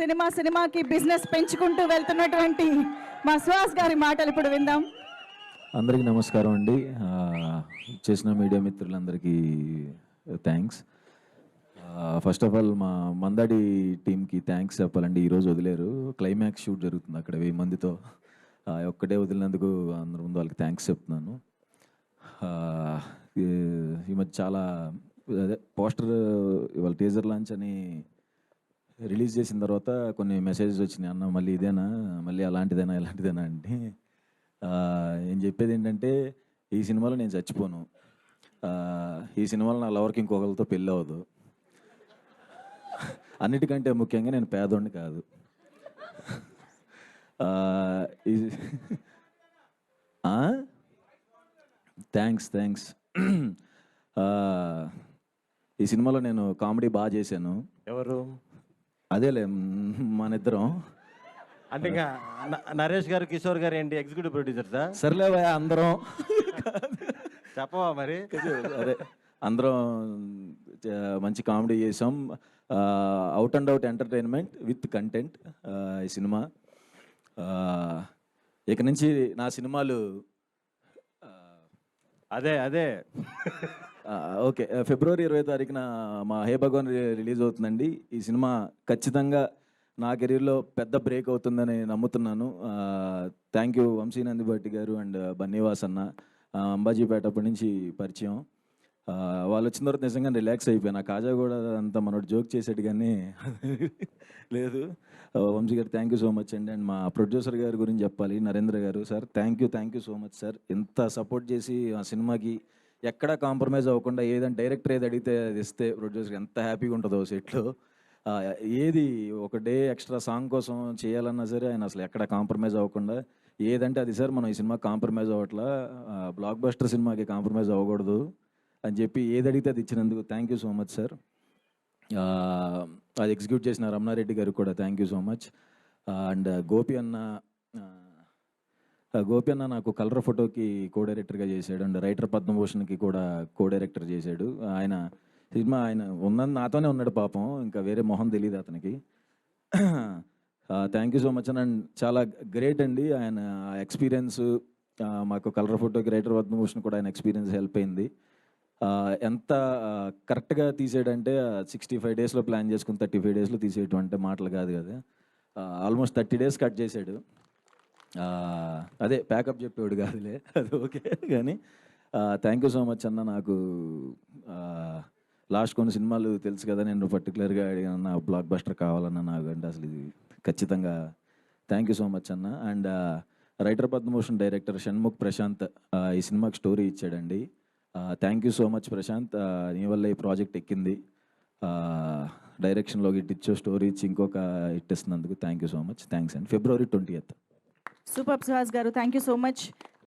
సినిమాకి బిజినెస్ పెంచుకుంటూ వెళ్తున్నటువంటి మా సుహాస్ గారి మాటలు ఇప్పుడు విందాం. అందరికీ నమస్కారం అండి. చేసిన మీడియా మిత్రులందరికీ థ్యాంక్స్. ఫస్ట్ ఆఫ్ ఆల్ మా మందాడి టీంకి థ్యాంక్స్ చెప్పాలండి. ఈరోజు వదిలేరు, క్లైమాక్స్ షూట్ జరుగుతుంది అక్కడ 1000 మందితో. ఒక్కటే వదిలినందుకు అందరి ముందు వాళ్ళకి థ్యాంక్స్ చెప్తున్నాను. ఈ మధ్య చాలా అదే పోస్టర్ ఇవాళ టీజర్ లాంచ్ అని రిలీజ్ చేసిన తర్వాత కొన్ని మెసేజెస్ వచ్చినాయి, అన్న మళ్ళీ ఇదేనా, మళ్ళీ అలాంటిదేనా ఇలాంటిదేనా అంటే నేను చెప్పేది ఏంటంటే, ఈ సినిమాలో నేను చచ్చిపోను, ఈ సినిమాలో నా లవర్కి ఇంకొకరితో పెళ్ళి అవ్వదు, అన్నిటికంటే ముఖ్యంగా నేను పేదోడిని కాదు. థ్యాంక్స్. ఈ సినిమాలో నేను కామెడీ బాగా చేశాను. ఎవరు? అదేలే మన ఇద్దరం. అంటే ఇంకా నరేష్ గారు, కిషోర్ గారు ఏంటి ఎగ్జిక్యూటివ్ ప్రొడ్యూసర్సా? సర్లేవా అందరం చెప్పవా మరి? అదే అందరం మంచి కామెడీ చేసాం. Out and out entertainment with content ఈ సినిమా. ఇక నుంచి నా సినిమాలు అదే ఓకే, ఫిబ్రవరి 20వ తారీఖున మా హే భగవాన్ రిలీజ్ అవుతుందండి. ఈ సినిమా ఖచ్చితంగా నా కెరీర్లో పెద్ద బ్రేక్ అవుతుందని నమ్ముతున్నాను. థ్యాంక్ యూ వంశీ నందిబట్టి గారు అండ్ బన్నీవాస్ అన్న. అంబాజీపేట అప్పటి నుంచి పరిచయం. వాళ్ళు వచ్చిన తర్వాత నిజంగా రిలాక్స్ అయిపోయాను. కాజా కూడా అంత మనోడు జోక్ చేసాడు కానీ లేదు. వంశీ గారు థ్యాంక్ యూ సో మచ్ అండి. అండ్ మా ప్రొడ్యూసర్ గారి గురించి చెప్పాలి, నరేంద్ర గారు. Sir thank you so much sir. ఎంత సపోర్ట్ చేసి ఆ సినిమాకి ఎక్కడా కాంప్రమైజ్ అవ్వకుండా, ఏదంటే డైరెక్టర్ ఏది అడిగితే అది ఇస్తే ప్రొడ్యూసర్ ఎంత హ్యాపీగా ఉంటుందో సెట్లో. ఏది ఒక డే ఎక్స్ట్రా సాంగ్ కోసం చేయాలన్నా సరే ఆయన అసలు ఎక్కడ కాంప్రమైజ్ అవ్వకుండా, ఏదంటే అది సార్ మనం ఈ సినిమా కాంప్రమైజ్ అవ్వట్లా, బ్లాక్ బస్టర్ సినిమాకి కాంప్రమైజ్ అవ్వకూడదు అని చెప్పి ఏది అడిగితే అది ఇచ్చినందుకు thank you so much sir. అది ఎగ్జిక్యూట్ చేసిన రమణారెడ్డి గారికి కూడా thank you so much. And Gopi అన్న నాకు కలర్ ఫోటోకి కో డైరెక్టర్గా చేశాడు. అండ్ రైటర్ పద్మభూషణ్కి కూడా కో డైరెక్టర్ చేశాడు. ఆయన సినిమా ఆయన ఉన్నది నాతోనే ఉన్నాడు పాపం, ఇంకా వేరే మొహం తెలియదు అతనికి. Thank you so much and చాలా గ్రేట్ అండి ఆయన ఎక్స్పీరియన్స్. మాకు కలర్ ఫోటోకి రైటర్ పద్మభూషణ్ కూడా ఆయన ఎక్స్పీరియన్స్ హెల్ప్ అయింది. ఎంత కరెక్ట్గా తీసాడంటే 65 డేస్లో ప్లాన్ చేసుకుని 35 డేస్లో తీసేయటం అంటే మాటలు కాదు కదా. ఆల్మోస్ట్ 30 డేస్ కట్ చేశాడు. అదే ప్యాకప్ చెప్పేవాడు కాదులే, అది ఓకే. కానీ థ్యాంక్ యూ సో మచ్ అన్న. నాకు లాస్ట్ కొన్ని సినిమాలు తెలుసు కదా, నేను పర్టికులర్గా అడిగాను నా బ్లాక్ బస్టర్ కావాలన్నా నాకు, అంటే అసలు ఇది ఖచ్చితంగా థ్యాంక్ యూ సో మచ్ అన్న. And writer Padmabhushan director Shanmukh Prashanth ఈ సినిమాకి స్టోరీ ఇచ్చాడండి. Thank you so much Prashanth, నీ వల్ల ఈ ప్రాజెక్ట్ ఎక్కింది. డైరెక్షన్లో హిట్ ఇచ్చో, స్టోరీ ఇచ్చి ఇంకొక హిట్ ఇస్తున్నందుకు thank you so much. Thanks అండి. February 20th. Super Suhas garu, thank you so much.